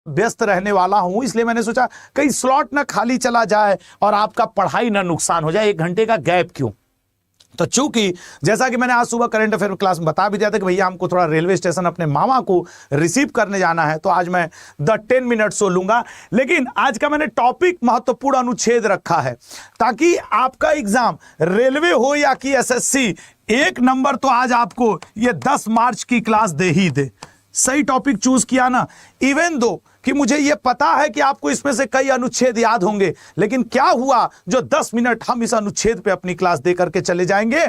व्यस्त रहने वाला हूं, इसलिए मैंने सोचा कहीं स्लॉट ना खाली चला जाए और आपका पढ़ाई ना नुकसान हो जाए, 1 घंटे का गैप क्यों। तो चूंकि जैसा कि मैंने आज सुबह करंट अफेयर क्लास में बता भी दिया था कि भैया हमको थोड़ा रेलवे स्टेशन अपने मामा को रिसीव करने जाना है, तो आज मैं 10 मिनट सो लूंगा। लेकिन आज का मैंने टॉपिक महत्वपूर्ण अनुच्छेद रखा है ताकि आपका एग्जाम रेलवे हो या कि एसएससी, 1 नंबर तो आज आपको ये 10 मार्च की क्लास दे ही दे। सही टॉपिक चूज किया ना, इवन दो कि मुझे यह पता है कि आपको इसमें से कई अनुच्छेद याद होंगे, लेकिन क्या हुआ जो 10 मिनट हम इस अनुच्छेद पे अपनी क्लास दे करके चले जाएंगे।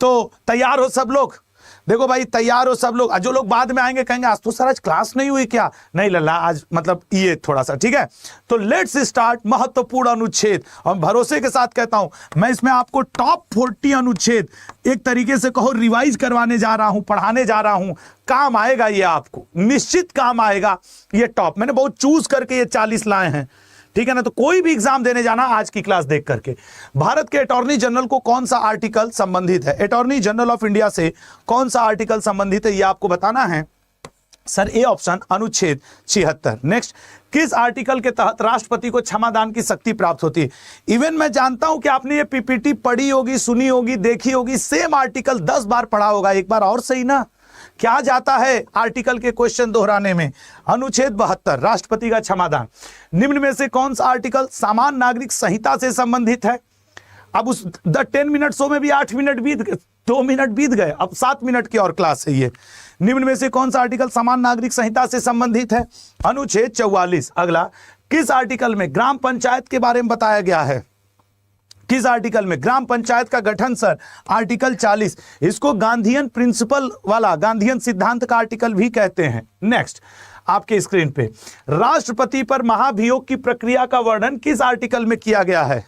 तो तैयार हो सब लोग? देखो भाई तैयार हो सब लोग। जो लोग बाद में आएंगे कहेंगे आज तो सर आज क्लास नहीं हुई क्या? नहीं लल्ला, आज मतलब ये थोड़ा सा ठीक है। तो लेट्स स्टार्ट महत्वपूर्ण अनुच्छेद। और भरोसे के साथ कहता हूं मैं इसमें आपको टॉप 40 अनुच्छेद एक तरीके से कहो रिवाइज करवाने जा रहा हूं, पढ़ाने जा रहा हूं। काम आएगा ये, आपको निश्चित काम आएगा ये टॉप। मैंने बहुत चूज करके ये 40 लाए हैं, ठीक है ना। तो कोई भी एग्जाम देने जाना आज की क्लास देख करके। भारत के अटॉर्नी जनरल को कौन सा आर्टिकल संबंधित है? अटॉर्नी जनरल ऑफ इंडिया से कौन सा आर्टिकल संबंधित है, ये आपको बताना है सर। ए ऑप्शन अनुच्छेद 76। नेक्स्ट, किस आर्टिकल के तहत राष्ट्रपति को क्षमादान की शक्ति प्राप्त होती है? इवन मैं जानता हूं कि आपने ये पीपीटी पढ़ी होगी, सुनी होगी, देखी होगी, सेम आर्टिकल 10 बार पढ़ा होगा, एक बार और सही ना। क्या जाता है आर्टिकल के क्वेश्चन दोहराने में? अनुच्छेद 72 राष्ट्रपति का क्षमादान। निम्न में से कौन सा आर्टिकल सामान्य नागरिक संहिता से संबंधित है? अब उस 10 मिनट शो में भी 8 मिनट बीत गए, 2 मिनट बीत गए, अब 7 मिनट की और क्लास है ये। निम्न में से कौन सा आर्टिकल सामान्य नागरिक संहिता से संबंधित है? अनुच्छेद 44। अगला, किस आर्टिकल में ग्राम पंचायत के बारे में बताया गया है? किस आर्टिकल में ग्राम पंचायत का गठन सर? आर्टिकल 40। इसको गांधीयन प्रिंसिपल वाला, गांधीयन सिद्धांत का आर्टिकल भी कहते हैं। नेक्स्ट, आपके स्क्रीन पे राष्ट्रपति पर महाभियोग की प्रक्रिया का वर्णन किस आर्टिकल में किया गया है?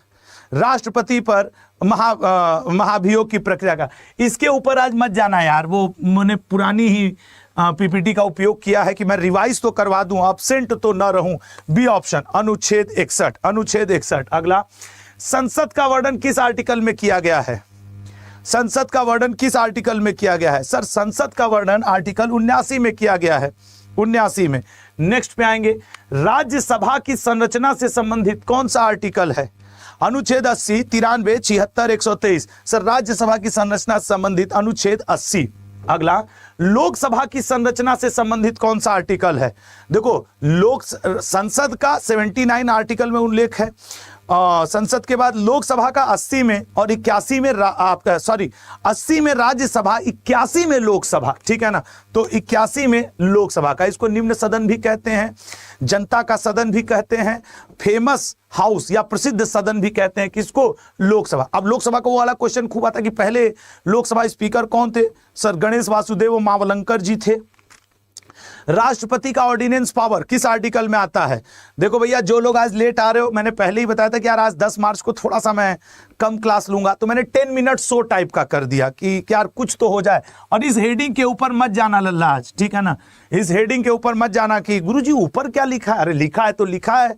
राष्ट्रपति पर महाभियोग की प्रक्रिया का, इसके ऊपर आज मत जाना यार, वो मैंने पुरानी ही पीपीटी का उपयोग किया है कि मैं रिवाइज तो करवा दूं, एब्सेंट तो न रहूं। बी ऑप्शन अनुच्छेद 61। अनुच्छेद 61। अगला, संसद का वर्णन किस आर्टिकल में किया गया है? संसद का वर्णन किस आर्टिकल में किया गया है सर? संसद का वर्णन आर्टिकल 79 में किया गया है, 79 में। नेक्स्ट पे आएंगे, राज्यसभा की संरचना से संबंधित कौन सा आर्टिकल है? अनुच्छेद 80, 93, 76, 123। सर राज्यसभा की संरचना से संबंधित अनुच्छेद 80। अगला, लोकसभा की संरचना से संबंधित कौन सा आर्टिकल है? देखो संसद का 79 आर्टिकल में उल्लेख है, संसद के बाद लोकसभा का 80 में और 81 में आपका 80 में राज्यसभा, 81 में लोकसभा, ठीक है ना। तो 81 में लोकसभा का, इसको निम्न सदन भी कहते हैं, जनता का सदन भी कहते हैं, फेमस हाउस या प्रसिद्ध सदन भी कहते हैं किसको? लोकसभा। अब लोकसभा को वो वाला क्वेश्चन खूब आता कि पहले लोकसभा स्पीकर कौन थे? सर गणेश वासुदेव मावलंकर जी थे। राष्ट्रपति का ऑर्डिनेंस पावर किस आर्टिकल में आता है? देखो भैया जो लोग आज लेट आ रहे हो, मैंने पहले ही बताया था कि यार आज 10 मार्च को थोड़ा सा मैं कम क्लास लूंगा, तो मैंने 10 मिनट शो टाइप का कर दिया कि यार कुछ तो हो जाए। और इस हेडिंग के ऊपर मत जाना लल्ला आज, ठीक है ना। इस हेडिंग के ऊपर मत जाना कि गुरुजी ऊपर क्या लिखा है। अरे लिखा है तो लिखा है,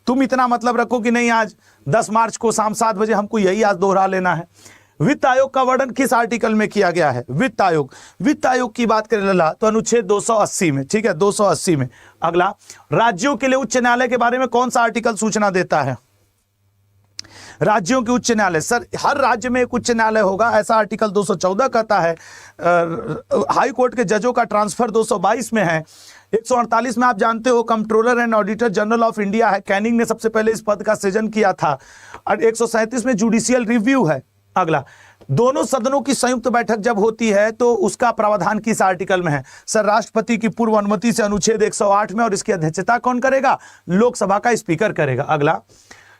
तुम इतना मतलब रखो कि नहीं आज 10 मार्च को शाम 7 बजे हमको यही आज दोहरा लेना है। वित्त आयोग का वर्णन किस आर्टिकल में किया गया है? वित्त आयोग की बात करें लल्ला तो अनुच्छेद 280 में, ठीक है, 280 में। अगला, राज्यों के लिए उच्च न्यायालय के बारे में कौन सा आर्टिकल सूचना देता है? राज्यों के उच्च न्यायालय, सर हर राज्य में एक उच्च न्यायालय होगा, ऐसा आर्टिकल 214 कहता है। हाई कोर्ट के जजों का ट्रांसफर 222 में है। 148 में आप जानते हो controller and auditor general of India है, कैनिंग ने सबसे पहले इस पद का सृजन किया था। और 137 में जुडिशियल रिव्यू है। अगला, दोनों सदनों की संयुक्त बैठक जब होती है तो उसका प्रावधान किस आर्टिकल में है? सर राष्ट्रपति की पूर्व अनुमति से अनुच्छेद 108 में, और इसकी अध्यक्षता कौन करेगा? लोकसभा का स्पीकर करेगा। अगला,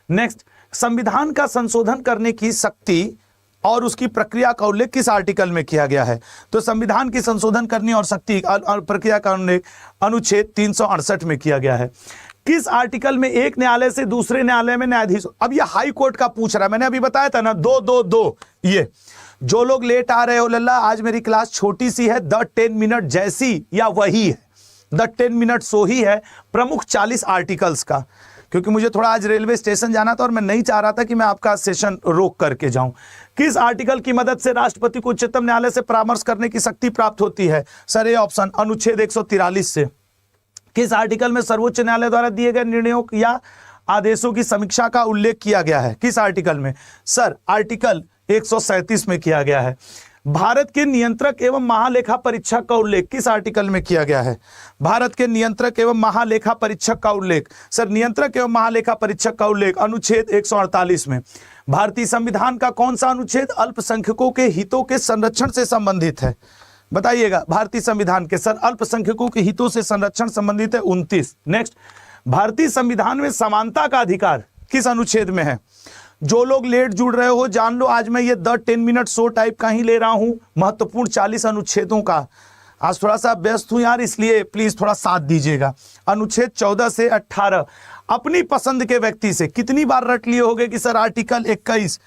नेक्स्ट, संविधान का संशोधन करने की शक्ति और उसकी प्रक्रिया का उल्लेख किस आर्टिकल में किया गया है? तो संविधान की संशोधन करने और शक्ति और प्रक्रिया का उल्लेख अनुच्छेद 368 में किया गया है। किस आर्टिकल में एक न्यायालय से दूसरे न्यायालय में न्यायाधीश? अब ये हाई कोर्ट का पूछ रहा है, मैंने अभी बताया था ना 2-2-2। ये जो लोग लेट आ रहे हो लल्ला, आज मेरी क्लास छोटी सी है, 10 मिनट जैसी या वही है, 10 मिनट सो ही है प्रमुख 40 आर्टिकल्स का, क्योंकि मुझे थोड़ा आज रेलवे स्टेशन जाना था और मैं नहीं चाह रहा था कि मैं आपका सेशन रोक करके जाऊं। किस आर्टिकल की मदद से राष्ट्रपति को उच्चतम न्यायालय से परामर्श करने की शक्ति प्राप्त होती है? सर ये ऑप्शन अनुच्छेद 143 से। किस आर्टिकल में सर्वोच्च न्यायालय द्वारा दिए गए निर्णयों या आदेशों की समीक्षा का उल्लेख किया गया है? किस आर्टिकल में? सर आर्टिकल 137 में किया गया है। भारत के नियंत्रक एवं महालेखा परीक्षक का उल्लेख किस आर्टिकल में किया गया है? भारत के नियंत्रक एवं महालेखा परीक्षक का उल्लेख, सर नियंत्रक एवं महालेखा परीक्षक का उल्लेख अनुच्छेद 148 में। भारतीय संविधान का कौन सा अनुच्छेद अल्पसंख्यकों के हितों के संरक्षण से संबंधित है? बताइएगा। भारतीय संविधान के सर अल्पसंख्यकों के हितों से संरक्षण संबंधित है 29। नेक्स्ट, भारतीय संविधान में समानता का अधिकार किस अनुच्छेद में है? जो लोग लेट जुड़ रहे हो जान लो, आज मैं ये द 10 मिनट शो टाइप का ही ले रहा हूं, महत्वपूर्ण 40 अनुच्छेदों का। आज थोड़ा सा व्यस्त हूं यार, इसलिए प्लीज थोड़ा साथ दीजिएगा। अनुच्छेद 14 से 18 अपनी पसंद के व्यक्ति से कितनी बार रट लिए होगे कि सर आर्टिकल 21।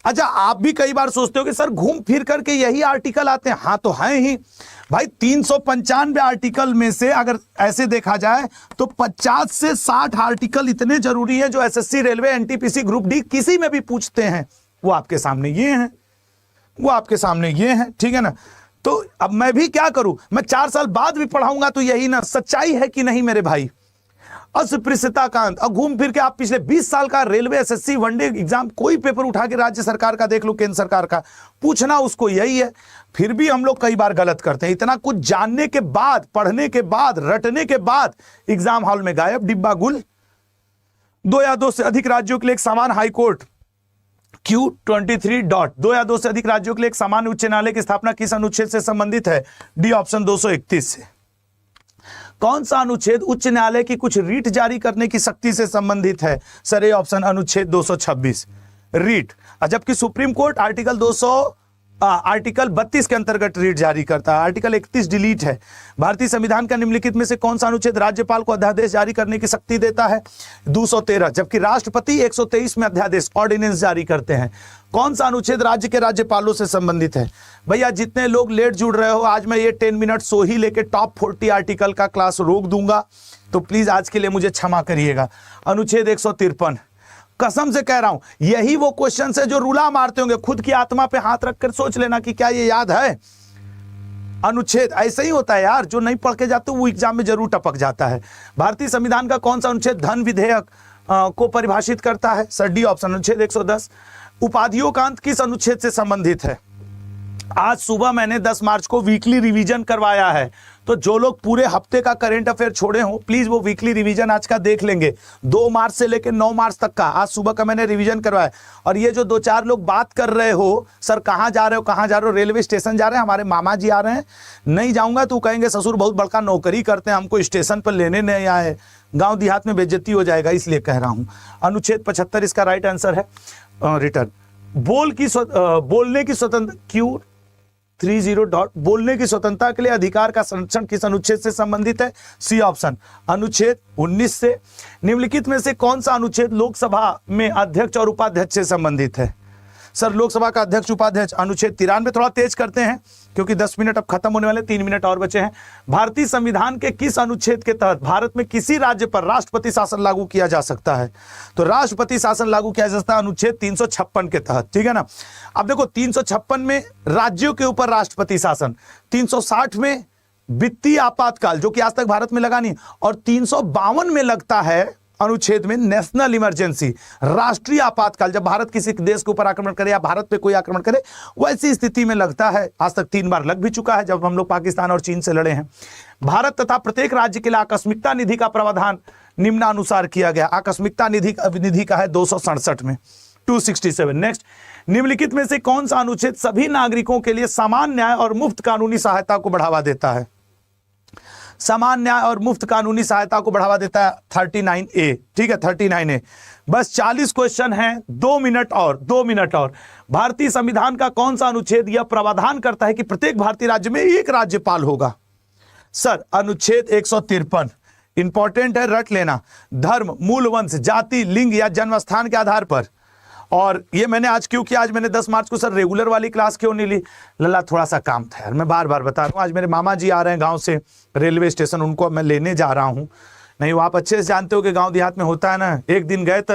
अच्छा, आप भी कई बार सोचते हो कि सर घूम फिर करके यही आर्टिकल आते हैं। हाँ तो हैं ही भाई। 395 आर्टिकल में से अगर ऐसे देखा जाए तो 50 से 60 आर्टिकल इतने जरूरी हैं जो SSC, railway, NTPC, group D किसी में भी पूछते हैं। वो आपके सामने ये हैं, वो आपके सामने ये हैं, ठीक है ना। तो अब मैं भी क्या करूं, मैं 4 साल बाद भी पढ़ाऊंगा तो यही ना सच्चाई है कि नहीं मेरे भाई। अस्पृश्यता का अंत। अब घूम फिर के आप पिछले 20 साल का रेलवे, एसएससी, वनडे एग्जाम कोई पेपर उठा के राज्य सरकार का देख लो, केंद्र सरकार का, पूछना उसको यही है। फिर भी हम लोग कई बार गलत करते हैं। इतना कुछ जानने के बाद, पढ़ने के बाद, रटने के बाद एग्जाम हॉल में गायब, डिब्बा गुल। 2 या 2 से अधिक राज्यों के लिए एक समान हाईकोर्ट Q23 डॉट 2 या 2 से अधिक राज्यों के लिए एक समान उच्च न्यायालय की स्थापना किस अनुच्छेद से संबंधित है? डी ऑप्शन 231 से। कौन सा अनुच्छेद उच्च न्यायालय की कुछ रीट जारी करने की शक्ति से संबंधित है? सर ए ऑप्शन अनुच्छेद 226 रीट। जबकि सुप्रीम कोर्ट आर्टिकल 32 के अंतर्गत रीट जारी करता है। आर्टिकल 31 डिलीट है। भारतीय संविधान का निम्नलिखित में से कौन सा अनुच्छेद राज्यपाल को अध्यादेश जारी करने की शक्ति देता है? 213। जबकि राष्ट्रपति 123 में अध्यादेश, ऑर्डिनेंस जारी करते हैं। कौन सा अनुच्छेद राज्य के राज्यपालों से संबंधित है? भैया जितने लोग लेट जुड़ रहे हो, आज मैं ये 10 मिनट सो ही लेके टॉप 40 आर्टिकल का क्लास रोक दूंगा, तो प्लीज आज के लिए मुझे क्षमा करिएगा। अनुच्छेद 153, कसम से कह रहा हूं, यही वो क्वेश्चन है जो रूला मारते होंगे। खुद की आत्मा पे हाथ रखकर सोच लेना कि क्या ये याद है। अनुच्छेद ऐसे ही होता है यार, जो नहीं पढ़ के जाते वो एग्जाम में जरूर टपक जाता है। भारतीय संविधान का कौन सा अनुच्छेद धन विधेयक को परिभाषित करता है? सर डी ऑप्शन अनुच्छेद 110। उपाधियों का अंत किस अनुच्छेद से संबंधित है? आज सुबह मैंने 10 मार्च को वीकली रिवीजन करवाया है, तो जो लोग पूरे हफ्ते का करंट अफेयर छोड़े हो प्लीज वो वीकली रिवीजन आज का देख लेंगे। 2 मार्च से लेकर 9 मार्च तक का आज सुबह का मैंने रिवीजन करवाया। और ये जो 2-4 लोग बात कर रहे हो सर कहाँ जा रहे हो, कहाँ जा रहे हो, रेलवे स्टेशन जा रहे हैं, हमारे मामा जी आ रहे हैं, नहीं जाऊंगा तो कहेंगे ससुर बहुत बड़का नौकरी करते हैं, हमको स्टेशन पर लेने नहीं आए, गाँव देहात में बेइज्जती हो जाएगा, इसलिए कह रहा हूँ। अनुच्छेद 75 इसका राइट आंसर है। रिटर्न बोलने की स्वतंत्र Q30 डॉट बोलने की स्वतंत्रता के लिए अधिकार का संरक्षण किस अनुच्छेद से संबंधित है? सी ऑप्शन अनुच्छेद 19 से। निम्नलिखित में से कौन सा अनुच्छेद लोकसभा में अध्यक्ष और उपाध्यक्ष से संबंधित है? सर लोकसभा का अध्यक्ष उपाध्यक्ष अनुच्छेद 93। थोड़ा तेज करते हैं क्योंकि 10 मिनट अब खत्म होने वाले, 3 मिनट और बचे हैं। भारतीय संविधान के किस अनुच्छेद के तहत भारत में किसी राज्य पर राष्ट्रपति शासन लागू किया जा सकता है? तो राष्ट्रपति शासन लागू किया जा सकता है अनुच्छेद 356 के तहत, ठीक है ना। अब देखो 356 में राज्यों के ऊपर राष्ट्रपति शासन, 360 में वित्तीय आपातकाल जो कि आज तक भारत में लगा नहीं, और 352 में लगता है अनुच्छेद में नेशनल इमरजेंसी, राष्ट्रीय आपातकाल, जब भारत किसी देश के ऊपर आक्रमण करे या भारत पे कोई आक्रमण करे वैसी स्थिति में लगता है। आज तक 3 बार लग भी चुका है जब हम लोग पाकिस्तान और चीन से लड़े हैं। भारत तथा प्रत्येक राज्य के लिए आकस्मिकता निधि का प्रावधान निम्नानुसार किया गया। आकस्मिकता निधि का है 267 में 267। नेक्स्ट, निम्नलिखित में से कौन सा अनुच्छेद सभी नागरिकों के लिए समान न्याय और मुफ्त कानूनी सहायता को बढ़ावा देता है? समान न्याय और मुफ्त कानूनी सहायता को बढ़ावा देता है 39A, ठीक है 39A। बस 40 क्वेश्चन हैं, 2 मिनट और। भारतीय संविधान का कौन सा अनुच्छेद यह प्रावधान करता है कि प्रत्येक भारतीय राज्य में एक राज्यपाल होगा? सर अनुच्छेद 153। इंपॉर्टेंट है, रट लेना। धर्म, मूल वंश, जाति, लिंग या जन्म स्थान के आधार पर। और ये मैंने आज क्यों किया, आज मैंने 10 मार्च को सर रेगुलर वाली क्लास क्यों नहीं ली? लल्ला थोड़ा सा काम था यार, मैं बार बार बता रहा हूँ। आज मेरे मामा जी आ रहे हैं गांव से, रेलवे स्टेशन, उनको मैं लेने जा रहा हूँ। नहीं वो आप अच्छे से जानते हो कि गांव देहात में होता है ना, एक दिन गए तो